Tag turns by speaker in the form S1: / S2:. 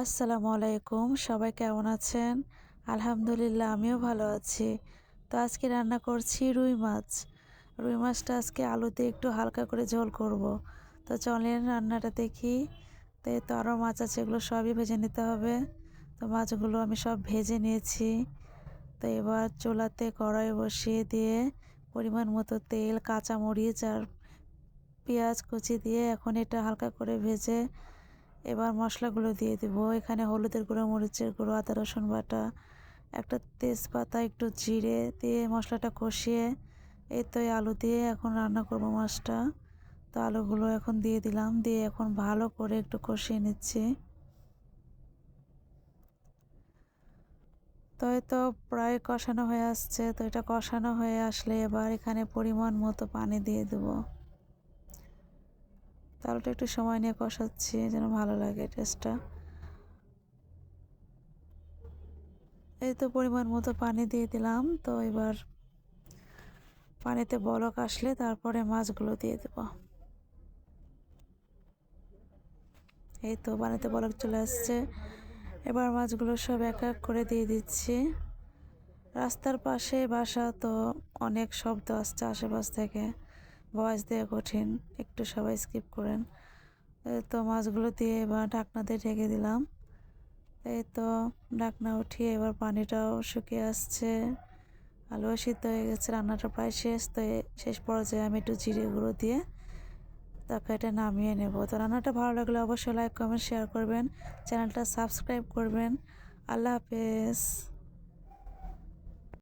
S1: আসসালামু আলাইকুম, সবাই কেমন আছেন? আলহামদুলিল্লাহ আমিও ভালো আছি। তো আজকে রান্না করছি রুই মাছ। রুই মাছটা আজকে আলু দিয়ে একটু হালকা করে ঝোল করব। তো চলেন রান্নাটা দেখি। তো এই তো আরও মাছ আছে, এগুলো সবই ভেজে নিতে হবে। তো মাছগুলো আমি সব ভেজে নিয়েছি। তো এবার চুলাতে কড়াই বসিয়ে দিয়ে পরিমাণ মতো তেল, কাঁচামরিচ আর পেঁয়াজ কুচি দিয়ে এখন এটা হালকা করে ভেজে এবার মশলাগুলো দিয়ে দিব। এখানে হলুদের গুঁড়ো, মরিচের গুঁড়ো, আদা রসুন বাটা, একটা তেজপাতা, একটু জিরে দিয়ে মশলাটা কষিয়ে এই তো এই আলু দিয়ে এখন রান্না করব মাছটা। তো আলুগুলো এখন দিয়ে দিলাম, দিয়ে এখন ভালো করে একটু কষিয়ে নিচ্ছি। তো এই তো প্রায় কষানো হয়ে আসছে। তো এটা কষানো হয়ে আসলে এবার এখানে পরিমাণ মতো পানি দিয়ে দেবো। তো আলুটা একটু সময় নিয়ে কষাচ্ছি যেন ভালো লাগে টেস্টটা। এই তো পরিমাণ মতো পানি দিয়ে দিলাম। তো এবার পানিতে বলক আসলে তারপরে মাছগুলো দিয়ে দেব। এই তো পানিতে বলক চলে আসছে, এবার মাছগুলো সব এক এক করে দিয়ে দিচ্ছি। রাস্তার পাশে বাসা, তো অনেক শব্দ আসছে আশেপাশ থেকে, ভয়েস দেওয়া কঠিন, একটু সবাই স্কিপ করেন। এই তো মাছগুলো দিয়ে এবার ঢাকনা দিয়ে ঢেকে দিলাম। এই তো ঢাকনা উঠিয়ে এবার পানিটাও শুকিয়ে আসছে, আলুও সিদ্ধ হয়ে গেছে, রান্নাটা প্রায় শেষ। তো শেষ পর্যায়ে আমি একটু জিরে গুঁড়ো দিয়ে তারপর এটা নামিয়ে নেব। তো রান্নাটা ভালো লাগলে অবশ্যই লাইক, কমেন্ট, শেয়ার করবেন, চ্যানেলটা সাবস্ক্রাইব করবেন। আল্লাহ হাফেজ।